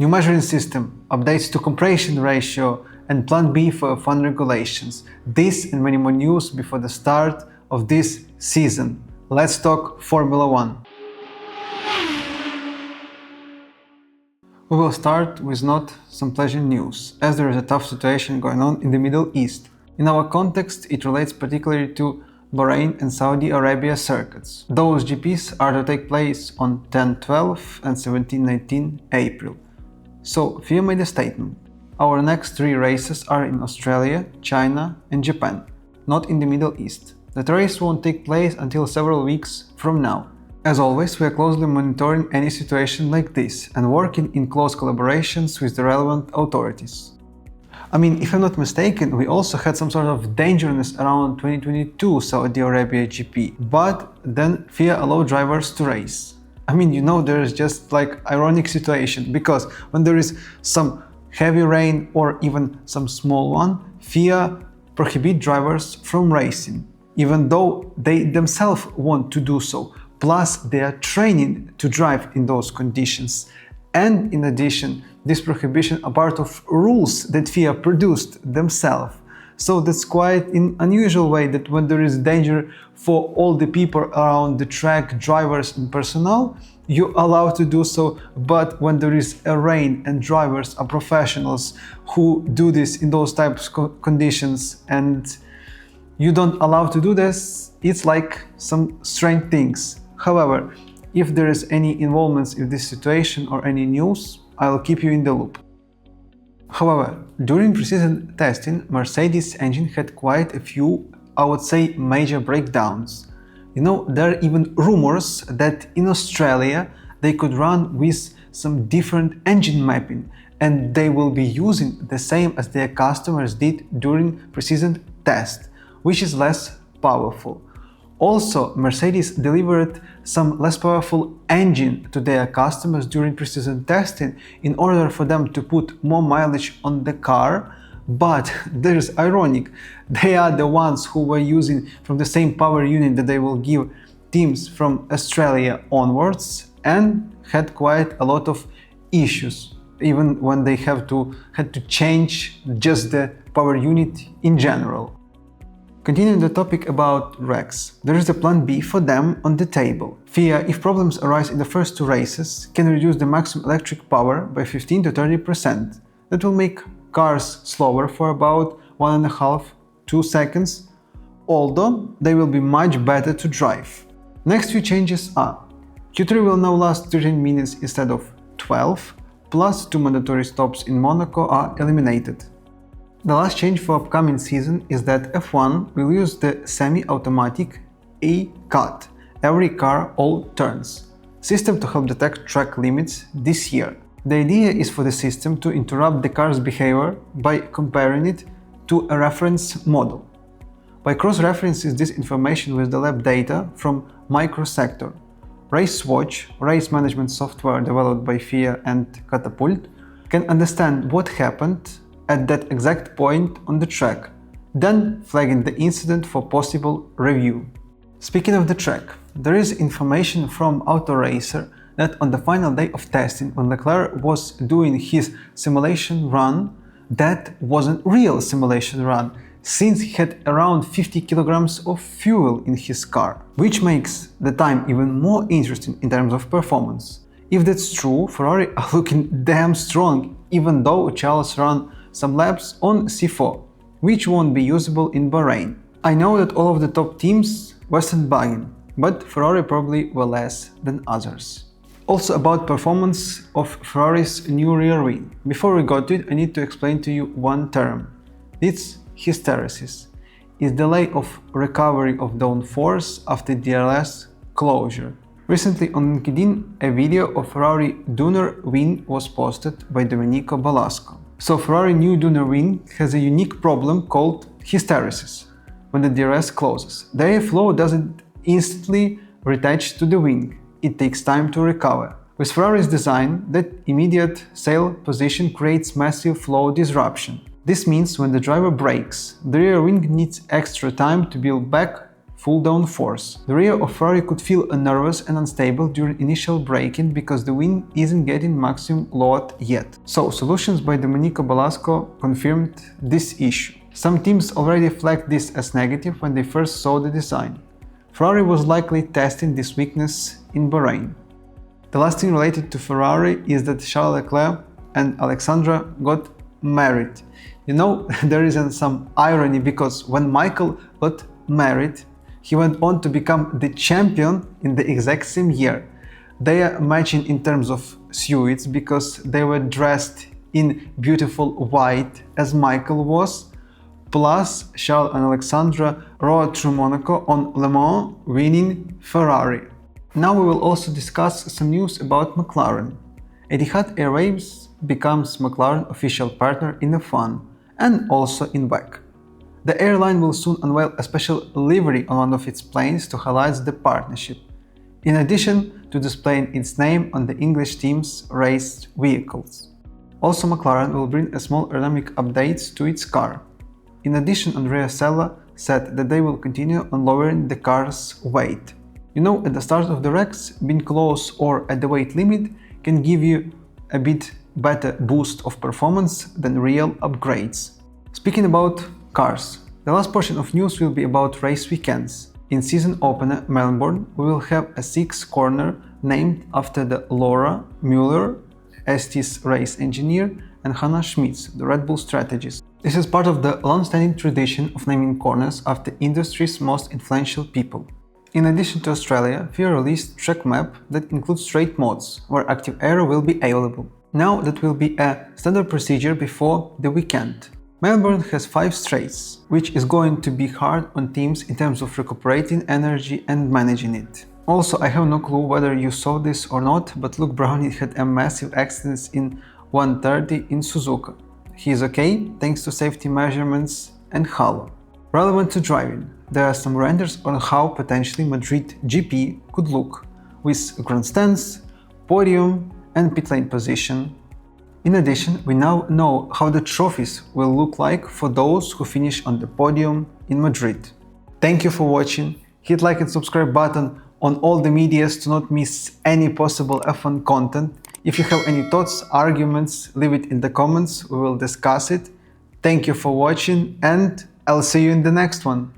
New measuring system, updates to compression ratio, and Plan B for F1 regulations. This and many more news before the start of this season. Let's talk Formula 1. We will start with not some pleasant news, as there is a tough situation going on in the Middle East. In our context, it relates particularly to Bahrain and Saudi Arabia circuits. Those GPs are to take place on 10-12 and 17-19 April. So, FIA made a statement. Our next 3 races are in Australia, China and Japan, not in the Middle East. That race won't take place until several weeks from now. As always, we are closely monitoring any situation like this and working in close collaborations with the relevant authorities. I mean, if I'm not mistaken, we also had some sort of dangerousness around 2022 Saudi Arabia GP, but then FIA allowed drivers to race. I mean, there is just like ironic situation, because when there is some heavy rain or even some small one, FIA prohibit drivers from racing, even though they themselves want to do so. Plus, they are training to drive in those conditions. And in addition, this prohibition are part of rules that FIA produced themselves. So that's quite an unusual way that when there is danger for all the people around the track, drivers and personnel, you're allowed to do so. But when there is a rain and drivers are professionals who do this in those types of conditions and you don't allow to do this, it's like some strange things. However, if there is any involvement in this situation or any news, I'll keep you in the loop. However, during pre-season testing, Mercedes engine had quite a few, I would say, major breakdowns. There are even rumors that in Australia they could run with some different engine mapping and they will be using the same as their customers did during pre-season test, which is less powerful. Also, Mercedes delivered some less powerful engine to their customers during pre-season testing in order for them to put more mileage on the car. But there's ironic, they are the ones who were using from the same power unit that they will give teams from Australia onwards and had quite a lot of issues, even when they had to change just the power unit in general. Continuing the topic about regs, there is a plan B for them on the table. FIA, if problems arise in the first 2 races, can reduce the maximum electric power by 15 to 30%. That will make cars slower for about 1.5–2 seconds, although they will be much better to drive. Next few changes are: Q3 will now last 13 minutes instead of 12, plus 2 mandatory stops in Monaco are eliminated. The last change for upcoming season is that F1 will use the semi-automatic A-cut, every car all turns, system to help detect track limits this year. The idea is for the system to interrupt the car's behavior by comparing it to a reference model. By cross-referencing this information with the lab data from microsector, RaceWatch, race management software developed by FIA and Catapult, can understand what happened at that exact point on the track, then flagging the incident for possible review. Speaking of the track, there is information from Autoracer that on the final day of testing, when Leclerc was doing his simulation run, that wasn't real simulation run, since he had around 50 kilograms of fuel in his car, which makes the time even more interesting in terms of performance. If that's true, Ferrari are looking damn strong, even though Charles ran some laps on C4, which won't be usable in Bahrain. I know that all of the top teams were sandbagging, but Ferrari probably were less than others. Also about performance of Ferrari's new rear wing. Before we go to it, I need to explain to you one term. It's hysteresis. It's delay of recovery of downforce after DRS closure. Recently on LinkedIn, a video of Ferrari Dooner wing was posted by Domenico Balasco. So Ferrari new Dooner wing has a unique problem called hysteresis. When the DRS closes, the airflow doesn't instantly reattach to the wing. It takes time to recover. With Ferrari's design, that immediate sail position creates massive flow disruption. This means when the driver brakes, the rear wing needs extra time to build back full downforce. The rear of Ferrari could feel nervous and unstable during initial braking because the wing isn't getting maximum load yet. So, solutions by Domenico Balasco confirmed this issue. Some teams already flagged this as negative when they first saw the design. Ferrari was likely testing this weakness in Bahrain. The last thing related to Ferrari is that Charles Leclerc and Alexandra got married. You know, there is some irony because when Michael got married, he went on to become the champion in the exact same year. They are matching in terms of suits because they were dressed in beautiful white as Michael was. Plus, Charles and Alexandra rode through Monaco on Le Mans, winning Ferrari. Now we will also discuss some news about McLaren. Etihad Airways becomes McLaren official partner in F1 and also in WEC. The airline will soon unveil a special livery on one of its planes to highlight the partnership, in addition to displaying its name on the English team's race vehicles. Also, McLaren will bring a small aerodynamic updates to its car. In addition, Andrea Sella said that they will continue on lowering the car's weight. You know, at the start of the race, being close or at the weight limit can give you a bit better boost of performance than real upgrades. Speaking about cars, the last portion of news will be about race weekends. In season opener Melbourne, we will have a 6th corner named after the Laura Muller, ST's race engineer, and Hannah Schmitz, the Red Bull strategist. This is part of the long-standing tradition of naming corners after industry's most influential people. In addition to Australia, FIA released track map that includes straight modes, where active aero will be available. Now that will be a standard procedure before the weekend. Melbourne has 5 straights, which is going to be hard on teams in terms of recuperating energy and managing it. Also, I have no clue whether you saw this or not, but Luke Browning had a massive accident in 130 in Suzuka. He is okay thanks to safety measurements and halo. Relevant to driving, there are some renders on how potentially Madrid GP could look, with grandstands, podium and pit lane position. In addition, we now know how the trophies will look like for those who finish on the podium in Madrid. Thank you for watching. Hit like and subscribe button on all the medias to not miss any possible F1 content. If you have any thoughts, arguments, leave it in the comments, we will discuss it. Thank you for watching and I'll see you in the next one.